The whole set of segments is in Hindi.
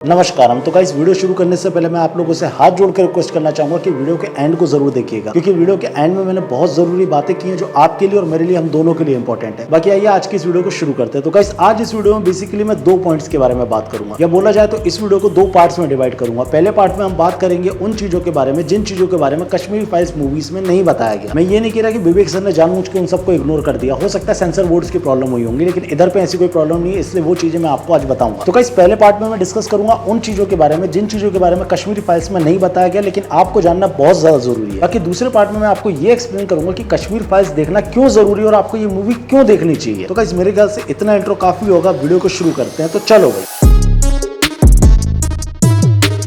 नमस्कार। तो गाइस वीडियो शुरू करने से पहले मैं आप लोगों से हाथ जोड़कर रिक्वेस्ट करना चाहूंगा कि वीडियो के एंड को जरूर देखिएगा, क्योंकि वीडियो के एंड में मैंने बहुत जरूरी बातें की हैं जो आपके लिए और मेरे लिए, हम दोनों के लिए इंपॉर्टेंट है। बाकी आइए आज की इस वीडियो को शुरू करते हैं। तो गाइस आज इस वीडियो में बेसिकली मैं 2 पॉइंट्स के बारे में बात करूंगा, या बोला जाए तो इस वीडियो को 2 पार्ट्स में डिवाइड करूंगा। पहले पार्ट में हम बात करेंगे उन चीजों के बारे में जिन चीजों के बारे में कश्मीर फाइल्स मूवीज में नहीं बताया गया। मैं ये नहीं कह रहा कि विवेक सर ने जानबूझ के उन सबको इग्नोर कर दिया, हो सकता है सेंसर बोर्ड्स की प्रॉब्लम हुई होंगी, लेकिन इधर पे ऐसी कोई प्रॉब्लम नहीं है, इसलिए वो चीजें मैं आपको आज बताऊंगा। तो गाइस पहले पार्ट में मैं डिस्कस करूंगा उन चीजों के बारे में जिन चीजों के बारे में कश्मीरी फाइल्स में नहीं बताया गया, लेकिन आपको जानना बहुत ज्यादा जरूरी है। बाकी दूसरे पार्ट में मैं आपको ये एक्सप्लेन करूंगा कि कश्मीर फाइल्स देखना क्यों जरूरी है और आपको ये मूवी क्यों देखनी चाहिए। तो गाइस मेरे ख्याल से इतना इंट्रो काफी होगा, वीडियो को शुरू करते हैं। तो चलो भाई।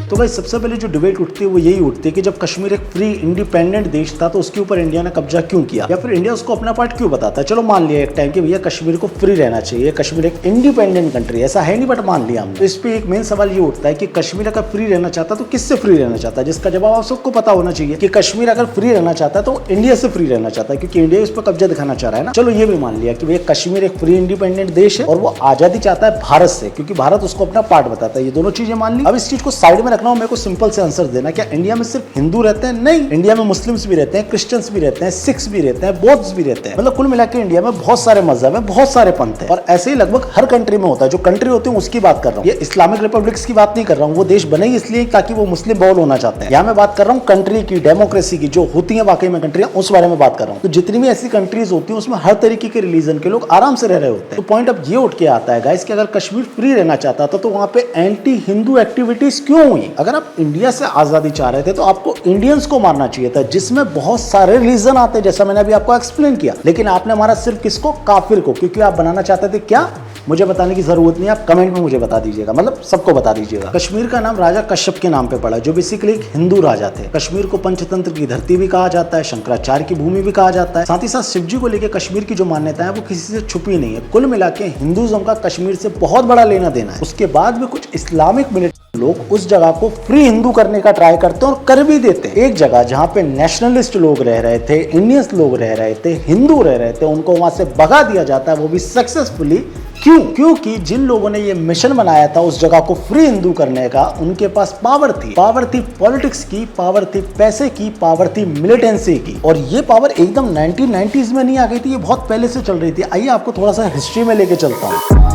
तो भाई सबसे पहले जो डिबेट उठती है वो यही उठती है कि जब कश्मीर एक फ्री इंडिपेंडेंट देश था तो उसके ऊपर इंडिया ने कब्जा क्यों किया, या फिर इंडिया उसको अपना पार्ट क्यों बताता है। चलो मान लिया एक टाइम कि भैया कश्मीर को फ्री रहना चाहिए, कश्मीर एक इंडिपेंडेंट कंट्री, ऐसा है नहीं, बट मान लिया हमने। तो इस पे एक मेन सवाल ये उठता है कि कश्मीर अगर फ्री रहना चाहता तो किससे फ्री रहना चाहता है, जिसका जवाब आप सबको पता होना चाहिए कि कश्मीर अगर फ्री रहना चाहता है तो इंडिया से फ्री रहना चाहता है, क्योंकि इंडिया इस पर कब्जा दिखाना चाह रहा है ना। चलो ये भी मान लिया कि भैया कश्मीर एक फ्री इंडिपेंडेंट देश है और वो आजादी चाहता है भारत से, क्योंकि भारत उसको अपना पार्ट बताता है। ये दोनों चीजें मान ली। अब इस चीज को साइड में रखना हो, मेरे को सिंपल से आंसर देना, क्या इंडिया में सिर्फ हिंदू रहते हैं? नहीं, इंडिया में मुस्लिम्स भी रहते हैं, क्रिश्चियंस भी रहते हैं, सिख्स भी रहते हैं, बौद्ध भी रहते हैं। मतलब कुल मिलाकर इंडिया में बहुत सारे मजहब है, बहुत सारे पंथ है, और ऐसे ही लगभग हर कंट्री में होता है। जो कंट्री होती है उसकी बात कर रहा हूँ, ये इस्लामिक रिपब्लिक्स की बात नहीं कर रहा हूँ, वो देश बने ही इसलिए ताकि वो मुस्लिम बहुल होना चाहते हैं। यहाँ मैं बात कर रहा हूँ कंट्री की, डेमोक्रेसी की, जो होती है वाकई में कंट्रियां, उस बारे में बात कर रहा हूँ। तो जितनी भी ऐसी कंट्रीज होती है उसमें हर तरीके के रिलीजन के लोग आराम से रह रहे होते हैं। तो पॉइंट अब ये उठ के आता है गाइस कि अगर कश्मीर फ्री रहना चाहता था तो वहां पे एंटी हिंदू एक्टिविटीज क्यों हुई? अगर आप इंडिया से आजादी चाह रहे थे तो आपको इंडियंस को मारना चाहिए था, जिसमें बहुत सारे रीजन आते हैं, जैसा मैंने अभी आपको एक्सप्लेन किया। लेकिन आपने मारा सिर्फ किसको? काफिर को, क्योंकि आप बनाना चाहते थे क्या? मुझे बताने की जरूरत नहीं, आप कमेंट में मुझे बता दीजिएगा, मतलब सबको बता दीजिएगा। कश्मीर का नाम राजा कश्यप के नाम पे पड़ा, जो बेसिकली एक हिंदू राजा थे। कश्मीर को पंचतंत्र की धरती भी कहा जाता है, शंकराचार्य की भूमि भी कहा जाता है। साथ ही साथ शिव जी को लेकर कश्मीर की जो मान्यता है वो किसी से छुपी नहीं है। कुल मिला के हिंदुइज्म का कश्मीर से बहुत बड़ा लेना देना है। उसके बाद भी कुछ इस्लामिक मिलिटेंट लोग उस जगह को फ्री हिंदू करने का ट्राई करते हैं और कर भी देते हैं। एक जगह जहां पे नेशनलिस्ट लोग रह रहे थे, इंडियंस लोग रह रहे थे, हिंदू रह रहे थे, उनको वहां से भगा दिया जाता है, वो भी सक्सेसफुली। क्यों? क्योंकि जिन लोगों ने ये मिशन बनाया था उस जगह को फ्री हिंदू करने का, उनके पास पावर थी पॉलिटिक्स की, पावर थी पैसे की, पावर थी मिलिटेंसी की। और ये पावर एकदम 1990s में नहीं आ गई थी, ये बहुत पहले से चल रही थी। आइए आपको थोड़ा सा हिस्ट्री में लेके चलता हूँ।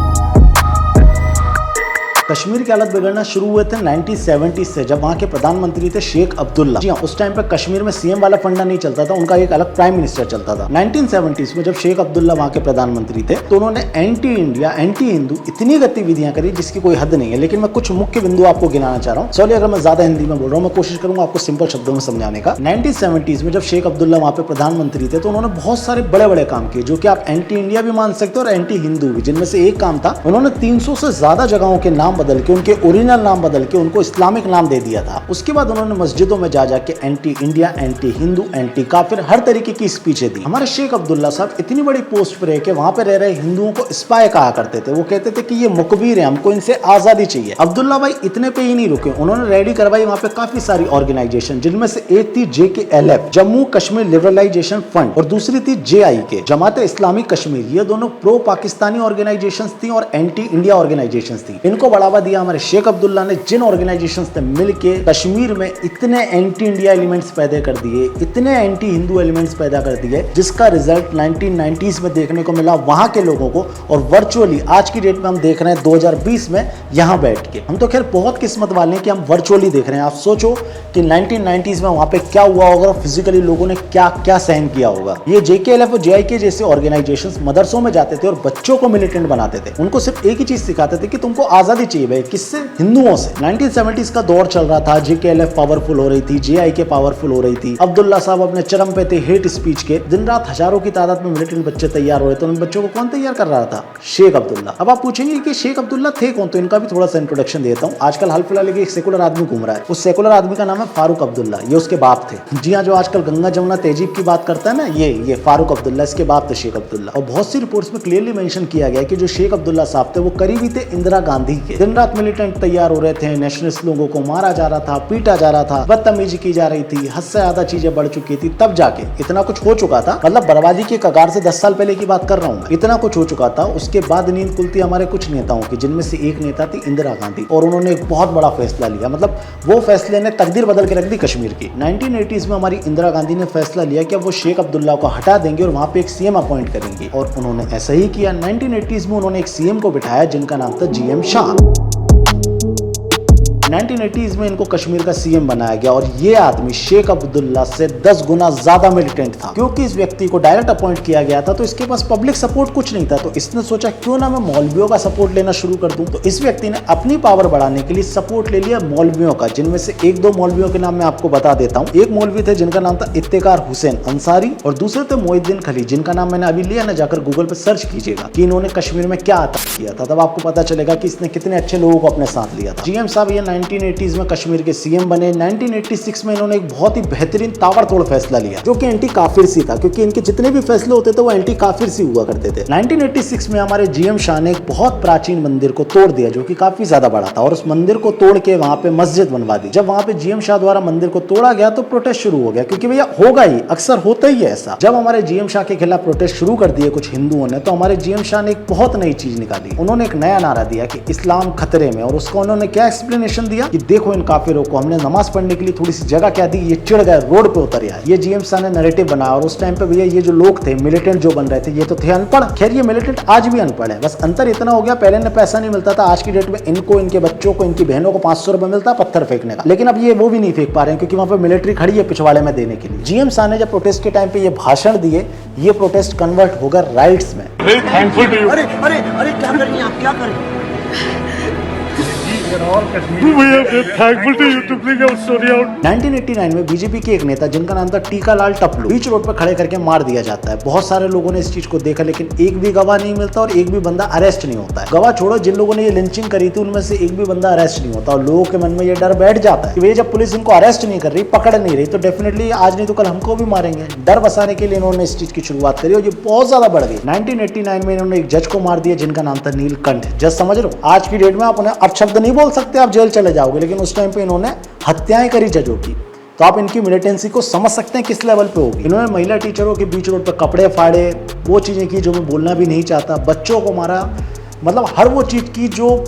कश्मीर की हालत बिगड़ना शुरू हुए थे 1970 से, जब वहां के प्रधानमंत्री थे शेख अब्दुल्ला। जी हाँ, उस टाइम पे कश्मीर में सीएम वाला फंडा नहीं चलता था, उनका एक अलग प्राइम मिनिस्टर चलता था। 1970s में जब शेख अब्दुल्ला वहां के प्रधानमंत्री थे तो उन्होंने एंटी इंडिया, एंटी हिंदू इतनी गतिविधियां करी जिसकी कोई हद नहीं है। लेकिन मैं कुछ मुख्य बिंदु आपको गिनाना चाह रहा हूँ। सॉरी अगर मैं ज्यादा हिंदी में बोल रहा हूँ, मैं कोशिश करूंगा आपको सिंपल शब्दों में समझाने का। 1970s में जब शेख अब्दुल्ला वहां पे प्रधानमंत्री थे तो उन्होंने बहुत सारे बड़े बड़े काम किए, जो कि आप एंटी इंडिया भी मान सकते हो और एंटी हिंदू भी। जिनमें से एक काम था, उन्होंने 300 से ज्यादा जगहों के नाम बदल के, उनके ओरिजिनल नाम बदल के उनको इस्लामिक नाम दे दिया था। उसके बाद उन्होंने मस्जिदों में जा जाके anti India, anti Hindu, anti काफिर, हर तरीके की स्पीचें दी। हमारे शेख अब्दुल्ला साहब इतनी बड़ी पोस्ट पर रह के वहां पे रह रहे हिंदुओं को स्पाई कहा करते थे। वो कहते थे कि ये मुखबिर है, हमको इनसे आजादी चाहिए। अब्दुल्ला भाई इतने पे ही नहीं रुके, उन्होंने रेडी करवाई वहां पे काफी सारी ऑर्गेनाइजेशन, जिनमें से एक थी JKLF, Jammu Kashmir liberalisation fund, और दूसरी थी JIK, जमात इस्लामी कश्मीर। ये दोनों प्रो पाकिस्तानी ऑर्गेनाइजेशन थी और एंटी इंडिया ऑर्गेनाइजेशन थी। इनको बढ़ावा दिया हमारे शेख अब्दुल्ला ने, जिन ऑर्गेनाइजेशंस ने मिलके कश्मीर में इतने एंटी इंडिया एलिमेंट्स पैदा कर दिए, इतने एंटी हिंदू एलिमेंट्स पैदा कर दिए, जिसका रिजल्ट 1990s में देखने को मिला वहां के लोगों को। और वर्चुअली आज की डेट में हम देख रहे हैं 2020 में यहां बैठ के। हम तो खैर बहुत किस्मत वाले हैं कि हम वर्चुअली देख रहे हैं। आप सोचो कि 1990s में वहां पे क्या हुआ होगा, फिजिकली लोगों ने क्या क्या सहन किया होगा। ये JKLF और JIK जैसे ऑर्गेनाइजेशंस मदरसों में जाते थे और बच्चों को मिलिटेंट बनाते थे। उनको सिर्फ एक ही चीज सिखाते थे कि तुमको आजादी चाहिए भाई, किससे? हिंदुओं से। 1970s का दौर चल रहा था, JKLF पावरफुल हो रही थी, JIK पावरफुल हो रही थी। अब्दुल्ला साहब अपने चरम पे थे हेट स्पीच के। दिन रात हजारों की तादाद में मिलिटेंट बच्चे तैयार हो रहे थे। उन बच्चों को कौन तैयार कर रहा था? शेख अब्दुल्ला। अब आप पूछेंगे कि शेख अब्दुल्ला थे कौन, तो इनका भी थोड़ा सा इंट्रोडक्शन देता हूँ। आजकल हाल फिलहाल एक सेकुलर आदमी घूम रहा है, उस सेकुलर आदमी का नाम नाम है फारूक अब्दुल्ला, ये उसके बाप थे। जी हाँ, जो आजकल गंगा जमुना तहजीब की बात करता है ना, ये फारूक अब्दुल्ला, इसके बाप थे शेख अब्दुल्ला। और बहुत सी रिपोर्ट्स में क्लियरली मेंशन किया गया कि जो शेख अब्दुल्ला साहब थे वो करीबी थे इंदिरा गांधी के। दिन रात मिलिटेंट तैयार हो रहे थे, नेशनलिस्ट लोगों को मारा जा रहा था, पीटा जा रहा था, बदतमीजी की जा रही थी, हद से ज्यादा चीजें बढ़ चुकी थी, तब जाके इतना कुछ हो चुका था। मतलब बर्बादी के कगार से 10 साल पहले की बात कर रहा हूँ, इतना कुछ हो चुका था। उसके बाद नींद खुलती हमारे कुछ नेताओं की, जिनमें से एक नेता थी इंदिरा गांधी, और उन्होंने एक बहुत बड़ा फैसला लिया। मतलब वो फैसले ने तकदीर बदल के रख दी कश्मीर की। 1980s में हमारी इंदिरा गांधी ने फैसला लिया कि अब वो शेख अब्दुल्ला को हटा देंगे और वहां पे एक सीएम अपॉइंट करेंगे, और उन्होंने ऐसा ही किया। 1980s में उन्होंने एक सीएम को बिठाया जिनका नाम था जीएम शाह। 1980s में इनको कश्मीर का सीएम बनाया गया, और ये आदमी शेख अब्दुल्ला से 10 गुना ज्यादा मिलिटेंट था। क्योंकि इस व्यक्ति को डायरेक्ट अपॉइंट किया गया था तो इसके पास पब्लिक सपोर्ट कुछ नहीं था, तो इसने सोचा क्यों ना मैं मौलवियों का सपोर्ट लेना शुरू कर दूं। तो इस व्यक्ति ने अपनी पावर बढ़ाने के लिए सपोर्ट ले लिया मौलवियों का, जिनमें से एक दो मौलवियों के नाम मैं आपको बता देता हूँ। एक मौलवी थे जिनका नाम था इफ्तिकार हुसैन अंसारी, और दूसरे थे मोहिउद्दीन खली, जिनका नाम मैंने अभी लिया ना, जाकर गूगल पे सर्च कीजिएगा कि इन्होंने कश्मीर में क्या अटैक किया था, तब आपको पता चलेगा कि इसने कितने अच्छे लोगों को अपने साथ लिया था। जीएम साहब ये 1980s में कश्मीर के सीएम बने। 1986 में इन्होंने एक बहुत ही बेहतरीन ताबड़तोड़ फैसला लिया जो कि एंटी काफिर सी था, क्योंकि इनके जितने भी फैसले होते थे वो एंटी काफिर सी हुआ करते थे। 1986 में हमारे जीएम शाह ने एक बहुत प्राचीन मंदिर को तोड़ दिया जो कि काफी ज्यादा बड़ा था, और उस मंदिर को तोड़ के वहां पे मस्जिद बनवा दी। जब वहां पे जीएम शाह द्वारा मंदिर को तोड़ा गया तो प्रोटेस्ट शुरू हो गया, क्योंकि भैया होगा ही, अक्सर होता ही है ऐसा। जब हमारे जीएम शाह के खिलाफ प्रोटेस्ट शुरू कर दिए कुछ हिंदुओं ने, तो हमारे जीएम शाह ने एक बहुत नई चीज निकाली। उन्होंने एक नया नारा दिया कि इस्लाम खतरे में, और उसको उन्होंने क्या एक्सप्लेनेशन दिया कि देखो इन काफिरों को हमने नमाज पढ़ने के लिए थोड़ी सी जगह क्या दी, ये चिढ़ गए, रोड पे उतर आए। ये जीएम शाह ने नैरेटिव बनाया, और उस टाइम पे भैया ये जो लोग थे मिलिटेंट जो बन रहे थे, ये तो थे अनपढ़। खैर ये मिलिटेंट आज भी अनपढ़ है, बस अंतर इतना हो गया पहले ने पैसा नहीं मिलता था, आज की डेट में इनको, इनके बच्चों को, इनकी बहनों को 500 रुपए मिलता है पत्थर फेंकने का। लेकिन अब ये वो भी नहीं फेंक पा रहे हैं क्योंकि वहां पे मिलिट्री खड़ी है पिछवाड़े में देने के लिए। जीएम शाह ने जब प्रोटेस्ट के टाइम पे ये भाषण दिए, ये प्रोटेस्ट कन्वर्ट होगा राइट्स में। Thankful to you. अरे अरे अरे क्या कर रही हैं आप, क्या कर रही हैं? Thankful to you to bring out story out. 1989 में बीजेपी के एक नेता जिनका नाम था टीका लाल टपलू बीच रोड पर खड़े करके मार दिया जाता है। बहुत सारे लोगों ने इस चीज को देखा, लेकिन एक भी गवाह नहीं मिलता और एक भी बंदा अरेस्ट नहीं होता है। गवाह छोड़ो, जिन लोगों ने ये लिंचिंग करी थी उनमें से एक भी बंदा अरेस्ट नहीं होता, और लोगों के मन में ये डर बैठ जाता है कि जब पुलिस इनको अरेस्ट नहीं कर रही, पकड़ नहीं रही, तो डेफिनेटली आज नहीं तो कल हमको भी मारेंगे। डर बसाने के लिए इन्होंने इस चीज की शुरुआत करी और ये बहुत ज्यादा बढ़ गई। 1989 में इन्होंने एक जज को मार दिया जिनका नाम था नीलकंठ। जज समझ लो, आज की डेट में आप उन्हें अपशब्द नहीं बोल सकते, आप जेल चले जाओगे, लेकिन उस टाइम पे इन्होंने हत्याएं करी जजों की। तो आप इनकी मिलिटेंसी को समझ सकते हैं किस लेवल पे होगी। इन्होंने महिला टीचरों के बीच रोड पर कपड़े फाड़े, वो चीजें की जो मैं बोलना भी नहीं चाहता, बच्चों को मारा, मतलब हर वो चीज की जो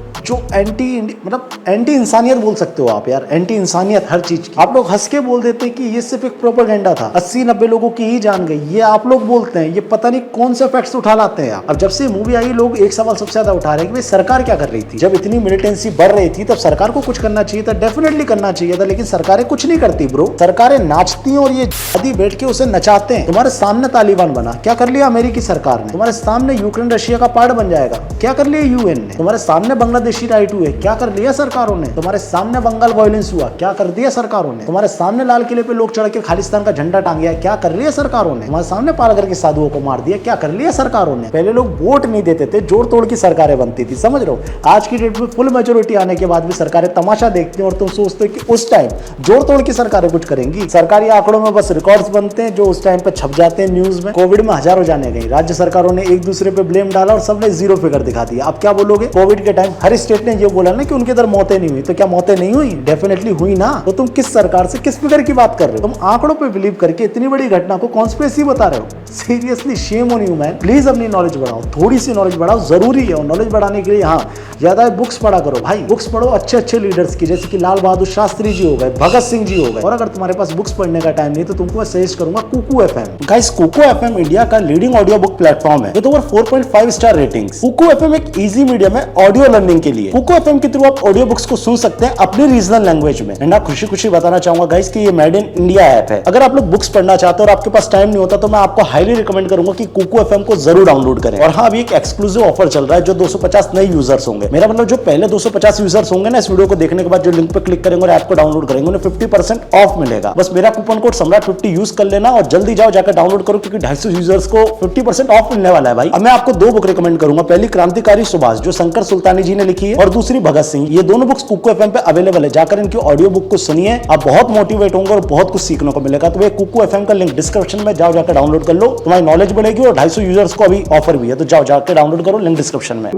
एंटी इंसानियत बोल सकते हो आप यार, एंटी इंसानियत हर चीज की। आप लोग हंस के बोल देते हैं कि ये सिर्फ एक प्रोपेगेंडा था, 80-90 लोगों की ही जान गई, ये आप लोग बोलते हैं, ये पता नहीं कौन से फैक्ट्स उठा लाते हैं आप। अब जब से मूवी आई लोग एक सवाल सबसे ज्यादा उठा रहे हैं कि भाई सरकार क्या कर रही थी। जब इतनी मिलिटेंसी बढ़ रही थी तब सरकार को कुछ करना चाहिए था, डेफिनेटली करना चाहिए था, लेकिन सरकारें कुछ नहीं करती ब्रो। सरकारें नाचती हैं और ये आदि बैठ के उसे नचाते हैं। तुम्हारे सामने तालिबान बना, क्या कर लिया अमेरिकी सरकार ने? तुम्हारे सामने यूक्रेन रशिया का पार्ट बन जाएगा, क्या कर लिया यूएन ने? तुम्हारे सामने बांग्लादेशी राइट हुए, क्या कर लिया सरकारों ने? तुम्हारे सामने बंगाल वायलेंस हुआ, क्या कर दिया सरकारों ने? तुम्हारे सामने लाल किले पे लोग चढ़ के खालिस्तान का झंडा टांगिया, क्या कर लिया सरकारों ने? तुम्हारे सामने पालघर के साधुओं को मार दिया, क्या कर लिया सरकारों ने? पहले लोग वोट नहीं देते थे, जोड़ तोड़ की सरकारें बनती थी, समझ रहे हो? आज की डेट में फुल मेजोरिटी आने के बाद भी सरकारें तमाशा देखती हैं और तुम सोचते हो कि उस टाइम जोड़ तोड़ की सरकारें कुछ करेंगी। सरकारी आंकड़ों में बस रिकॉर्ड्स बनते हैं जो उस टाइम पे छप जाते हैं न्यूज में। कोविड में हजारों जाने गई, राज्य सरकारों ने एक दूसरे पे ब्लेम डाला और सबने जीरो फिगर दिखा दिया। अब क्या बोलोगे? कोविड के टाइम हर स्टेट ने ये बोला ना कि उनके इधर मौतें नहीं हुई, तो क्या मौतें नहीं हुई? डेफिनेटली हुई ना। तो तुम किस सरकार से किस फिगर की बात कर रहे हो? तुम आंकड़ों पे बिलीव करके इतनी बड़ी घटना को कॉन्स्पिरेसी बता रहे हो। Seriously shame on you man. Please अपनी नॉलेज बढ़ाओ, थोड़ी सी नॉलेज बढ़ाओ, जरूरी है। और नॉलेज बढ़ाने के लिए हाँ ज्यादा बुक्स पढ़ा करो भाई, बुक्स पढ़ो अच्छे अच्छे लीडर्स की, जैसे कि लाल बहादुर शास्त्री जी हो गए, भगत सिंह जी हो गए। और अगर तुम्हारे पास बुक्स पढ़ने का टाइम नहीं तो तुमको मैं सजेस्ट करूंगा Kuku FM. Guys Kuku FM India का लीडिंग ऑडियो बुक प्लेटफॉर्म है with over 4.5 star ratings. Kuku FM एक इजी मीडियम है ऑडियो लर्निंग के लिए। कुकू एफएम के थ्रू आप ऑडियो बुक्स को सुन सकते हैं अपनी रीजनल लैंग्वेज में। एंड खुशी खुशी बताना चाहूंगा गाइस कि ये मेड इन इंडिया ऐप है। अगर आप लोग बुक्स पढ़ना चाहते हो और आपके पास टाइम नहीं होता तो मैं आपको हाईली रिकमेंड करूंगा कि कुकू एफएम को जरूर डाउनलोड करें। और हाँ, अभी एक एक्सक्लूसिव ऑफर चल रहा है जो 250 नए यूजर्स होंगे, मेरा मतलब जो पहले 250 यूजर्स होंगे ना इस वीडियो को देखने के बाद जो लिंक पे क्लिक करेंगे और ऐप को डाउनलोड करेंगे उन्हें 50% ऑफ मिलेगा। बस मेरा कूपन कोड सम्राट50 यूज कर लेना और जल्दी जाओ जाकर डाउनलोड करो, क्योंकि 250 यूजर्स को 50% ऑफ मिलने वाला है भाई। अब मैं आपको दो बुक रिकमेंड करूंगा। पहली क्रांतिकारी क्रांतिकारी सुभाष जो शंकर सुल्तानी जी ने लिखी है, और दूसरी भगत सिंह। ये दोनों बुक्स कुकू एफएम पे अवेलेबल है, जाकर इनकी ऑडियो बुक को सुनिए, आप बहुत मोटिवेट होंगे और बहुत कुछ सीखने को मिलेगा। तो ये कुकू एफएम का लिंक डिस्क्रिप्शन में जाओ, जाकर डाउनलोड कर लो, तुम्हारी नॉलेज बढ़ेगी। और 250 यूजर्स को अभी ऑफर भी है, तो जाओ जाकर डाउनलोड करो, लिंक डिस्क्रिप्शन में।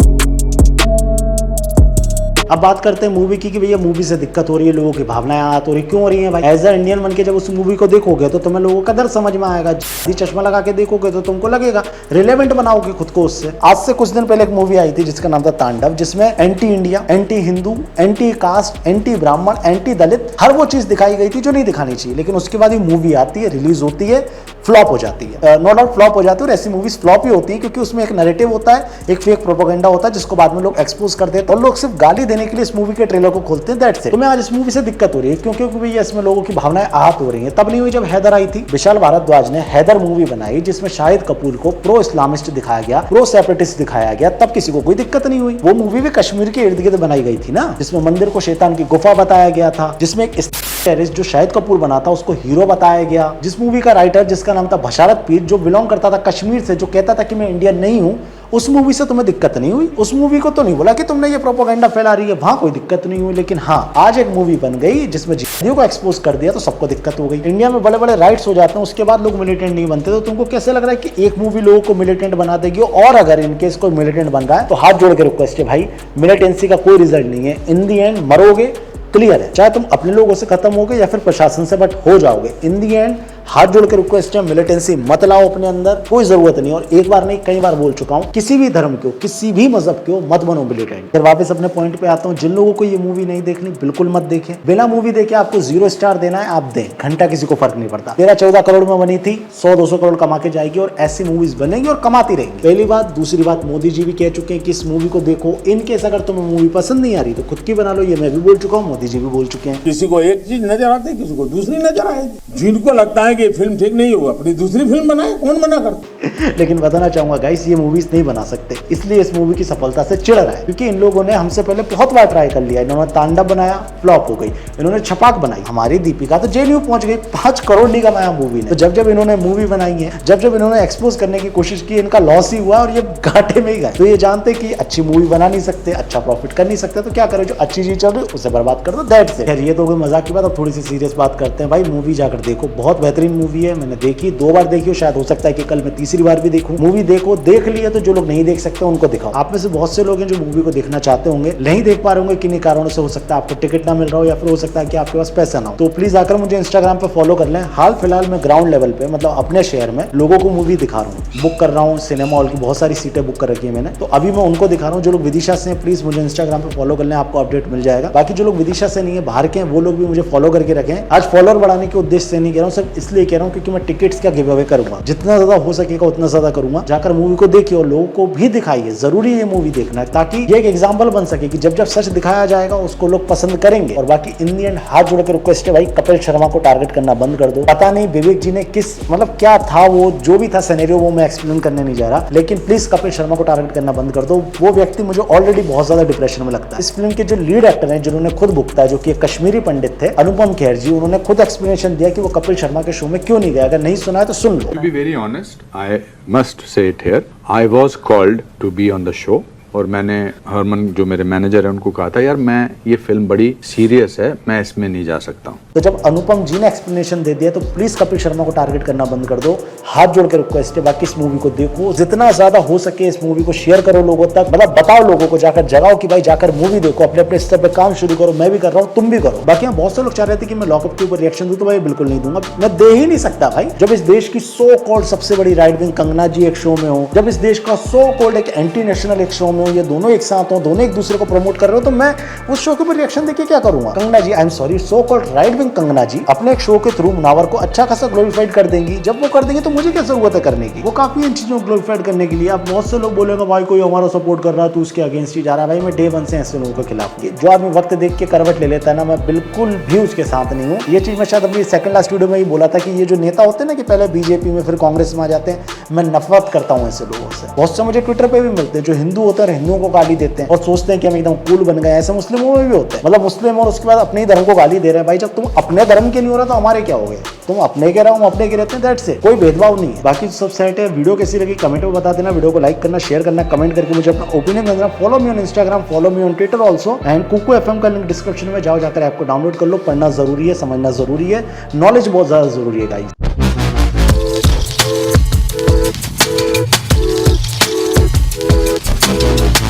अब बात करते हैं मूवी की कि भैया मूवी से दिक्कत हो रही है, लोगों की भावनाएं आहत हो रही, क्यों हो रही है भाई? एज अ इंडियन बन के जब उस मूवी को देखोगे तो तुम्हें लोगों का दर्द समझ में आएगा। यदि चश्मा लगा के देखोगे तो तुमको लगेगा, रिलेवेंट बनाओगे खुद को उससे। आज से कुछ दिन पहले एक मूवी आई थी जिसका नाम था तांडव, जिसमें anti India, anti Hindu, anti cast, anti ब्राह्मण, एंटी दलित, हर वो चीज दिखाई गई थी जो नहीं दिखानी चाहिए। लेकिन उसके बाद ये मूवी आती है, रिलीज होती है, फ्लॉप हो जाती है। नो डाउट फ्लॉप हो जाती है, और ऐसी मूवीज फ्लॉप ही होती है क्योंकि उसमें एक नैरेटिव होता है, एक फेक प्रोपेगेंडा होता है, जिसको बाद में लोग एक्सपोज कर देते हैं और लोग सिर्फ गाली देने के लिए इस मूवी के ट्रेलर को खोलते हैं। That's it. तुम्हें आज इस मूवी से दिक्कत हो रही है क्योंकि भैया इसमें लोगों की भावनाएं आहत हो रही हैं। तब नहीं हुई जब हैदर आई थी। विशाल भारद्वाज ने हैदर मूवी बनाई जिसमें शाहिद कपूर को प्रो इस्लामिस्ट दिखाया गया, प्रो सेपरेटिस्ट दिखाया गया, तब किसी को कोई दिक्कत नहीं हुई। वो मूवी भी कश्मीर के इर्द गिर्द बनाई गई थी ना, जिसमें मंदिर को शैतान की गुफा बताया गया था, जिसमें एक टेररिस्ट जो शाहिद कपूर बना था उसको हीरो बताया गया, जिस मूवी का राइटर जिसका नाम था बशारत पीर, जो बिलोंग करता था कश्मीर से, जो कहता था कि मैं इंडियन नहीं हूं, उस मूवी से तुम्हें दिक्कत नहीं हुई। उस मूवी को तो नहीं बोला कि तुमने ये प्रोपेगेंडा फैला रही है, वहां कोई दिक्कत नहीं हुई। लेकिन हाँ, आज एक मूवी बन गई जिसमें जिहादियों को एक्सपोज कर दिया तो सबको दिक्कत हो गई। इंडिया में बड़े बड़े राइट्स हो जाते हैं, उसके बाद लोग मिलिटेंट नहीं बनते। तो तुमको कैसे लग रहा है कि एक मूवी लोगों को मिलिटेंट बना देगी? और अगर इनकेस कोई मिलिटेंट बन रहा है तो हाथ जोड़ के रिक्वेस्ट है भाई, मिलिटेंसी का कोई रिजल्ट नहीं है। इन दी एंड मरोगे, क्लियर है, चाहे तुम अपने लोगों से खत्म होगे या फिर प्रशासन से, बट हो जाओगे। इन दी एंड हाथ जोड़ के रिक्वेस्ट है, मिलिटेंसी मत लाओ अपने अंदर, कोई जरूरत नहीं। और एक बार नहीं कई बार बोल चुका हूं, किसी भी धर्म के हो, किसी भी मजहब के हो, मत बनो मिलिटेंट। फिर वापस अपने पॉइंट पे आता हूं, जिन लोगों को ये मूवी नहीं देखनी बिल्कुल मत देखें। बिना मूवी देखे आपको 0 स्टार देना है, आप दें, घंटा किसी को फर्क नहीं पड़ता। 13-14 करोड़ में बनी थी, 100-200 करोड़ कमा के जाएगी, और ऐसी मूवीज बनेंगी और कमाती रहेंगी। पहली बात। दूसरी बात, मोदी जी भी कह चुके हैं कि इस मूवी को देखो, इनकेस अगर तुम्हें मूवी पसंद नहीं आ रही तो खुद की बना लो। ये मैं भी बोल चुका हूँ, मोदी जी भी बोल चुके हैं। किसी को एक चीज नजर आती है, किसी को दूसरी नजर आएगी। जिनको लगता है कि फिल्म ठीक नहीं हो, अपनी दूसरी फिल्म बनाए, कौन मना करता? लेकिन बताना चाहूंगा गाइस, ये मूवीज नहीं बना सकते, इसलिए इस मूवी की सफलता से चिढ़ रहा है, क्योंकि इन लोगों ने हमसे पहले बहुत बार ट्राई कर लिया। इन्होंने तांडव बनाया, फ्लॉप हो गई। इन्होंने छपाक बनाई, हमारी दीपिका तो जेल में पहुंच गई, 5 करोड़ नहीं कमाया मूवी ने। तो जब जब इन्होंने मूवी बनाई है, जब जब इन्होंने एक्सपोज करने की कोशिश की, इनका लॉस ही हुआ और ये घाटे में ही गए। तो ये जानते कि अच्छी मूवी बना नहीं सकते, अच्छा प्रॉफिट कर नहीं सकते, तो क्या करें, जो अच्छी चीज चल रही है उसे बर्बाद कर दो। That's it. ये तो कोई मजाक की बात। अब थोड़ी सी सीरियस बात करते हैं भाई। मूवी जाकर देखो, बहुत बेहतरीन मूवी है। मैंने देखी, 2 बार देखी, शायद हो सकता है कि कल मैं तीसरी बार भी देखूं। मूवी देखो, देख लिया तो जो लोग नहीं देख सकते उनको दिखाओ। आप में से बहुत से लोग हैं जो मूवी को देखना चाहते होंगे, नहीं देख पा रहे होंगे, किन्हीं कारणों से। हो सकता है आपको टिकट ना मिल रहा हो, या फिर हो सकता है कि आपके पास पैसा ना हो। तो प्लीज आकर मुझे इंस्टाग्राम पे फॉलो कर लें। हाल फिलहाल मैं ग्राउंड लेवल पे, मतलब अपने शहर में लोगों को मूवी दिखा रहा हूँ, बुक कर रहा हूँ। सिनेमा हॉल की बहुत सारी सीटें बुक कर रखी है मैंने, तो अभी मैं उनको दिखा रहा हूँ। जो लोग विदिशा से हैं, प्लीज मुझे इंस्टाग्राम पे फॉलो कर लें, आपको अपडेट मिल जाएगा। बाकी जो लोग विदिशा से नहीं है, बाहर के हैं, वो लोग भी मुझे फॉलो करके रखें। आज फॉलोअर बढ़ाने के उद्देश्य से नहीं कह रहा हूँ, सिर्फ इसलिए कह रहा हूँ क्योंकि मैं टिकट्स का गिव अवे करूंगा, जितना ज्यादा हो सकेगा उतना ज्यादा करूंगा। जाकर मूवी को देखिए और लोगों को भी दिखाइए। जरूरी है मूवी देखना है, ताकि ये एक एग्जांपल बन सके कि जब जब सच दिखाया जाएगा उसको लोग पसंद करेंगे। और बाकी इन दी एंड हाथ जोड़ के रिक्वेस्ट है भाई, कपिल शर्मा को टारगेट करना बंद कर दो। पता नहीं विवेक जी ने किस, मतलब क्या था वो, जो भी था सिनेरियो, वो मैं एक्सप्लेन करने नहीं जा रहा, लेकिन प्लीज कपिल शर्मा को टारगेट करना बंद कर दो। वो व्यक्ति मुझे ऑलरेडी बहुत ज्यादा डिप्रेशन में लगता है। इस फिल्म के जो लीड एक्टर हैं, जिन्होंने खुद भुगता है, जो कि कश्मीरी पंडित थे, अनुपम खेर जी, उन्होंने खुद एक्सप्लेनेशन दिया कि वो कपिल शर्मा के शो में क्यों नहीं गया। अगर नहीं सुना है तो सुन लो। To be very honest, I must say it here. I was called to be on the show. और मैंने हरमन जो मेरे मैनेजर है उनको कहा था, यार मैं ये फिल्म बड़ी सीरियस है, मैं इसमें नहीं जा सकता हूँ। तो जब अनुपम जी ने एक्सप्लेनेशन दे दिया तो प्लीज कपिल शर्मा को टारगेट करना बंद कर दो। हाथ जोड़ के रिक्वेस्ट है। बाकी इस मूवी को देखो, जितना ज्यादा हो सके इस मूवी को शेयर करो लोगों तक, मतलब बताओ लोगों को, जाकर जगाओ कि भाई जाकर मूवी देखो, अपने अपने स्तर पे काम शुरू करो। मैं भी कर रहा हूँ, तुम भी करो। बाकी यहाँ बहुत से लोग चाह रहे थे कि मैं लॉकअप के ऊपर रिएक्शन दूं, तो भाई बिल्कुल नहीं दूंगा, मैं दे ही नहीं सकता भाई। जब इस देश की सो कॉल्ड सबसे बड़ी राइट विंग कंगना जी एक शो में हो, जब इस देश का सो कॉल्ड एक एंटी नेशनल एक शो में हो, ये दोनों एक साथ हो, दोनों एक दूसरे को प्रमोट कर रहे हो, तो मैं उस शो के ऊपर रिएक्शन देके क्या करूंगा? Kangana ji, I am sorry, so called right wing Kangana ji अपने एक शो के थ्रू मुनावर को अच्छा खासा ग्लोरीफाइड कर देंगी। जब वो कर देंगे तो मुझे क्या जरूरत है करने की? वो काफी इन चीजों को ग्लोरीफाइड करने के लिए। अब बहुत से लोग बोलेंगे भाई कोई हमारा सपोर्ट कर रहा है तो उसके अगेंस्ट ही जा रहा है। भाई मैं डे 1 से ऐसे लोगों के खिलाफ, जो आदमी वक्त देख के करवट ले लेता है ना, मैं बिल्कुल भी उसके साथ नहीं हूँ। ये चीज मैं शायद अपनी सेकंड लास्ट वीडियो में ही बोला था कि ये जो नेता होते हैं ना, कि पहले बीजेपी में फिर कांग्रेस में आ जाते हैं, मैं नफरत करता हूँ ऐसे लोगों से। बहुत से मुझे ट्विटर पे भी मिलते हैं जो हिंदू होते हैं, हिंदुओं को गाली देते हैं और सोचते हैं कि हम एकदम कूल बन गए। ऐसे मुस्लिमों में भी होते हैं, मतलब मुस्लिम और उसके बाद अपने ही धर्म को गाली दे रहे हैं। भाई जब तुम अपने धर्म के नहीं हो रहा तो हमारे क्या हो गए? तुम अपने के रहो, हम अपने के रहते हैं, दैट्स इट। कोई भेदभाव नहीं है। बाकी सब सेट है। वीडियो कैसी लगी कमेंट में बता देना। वीडियो को लाइक करना, शेयर करना, कमेंट करके मुझे अपना ओपिनियन देना। Follow me on Instagram, follow me on Twitter also, and Kuku FM का लिंक डिस्क्रिप्शन में जाओ, जाकर ऐप को डाउनलोड कर लो। पढ़ना जरूरी है, समझना जरूरी है, नॉलेज बहुत ज्यादा जरूरी है गाइस।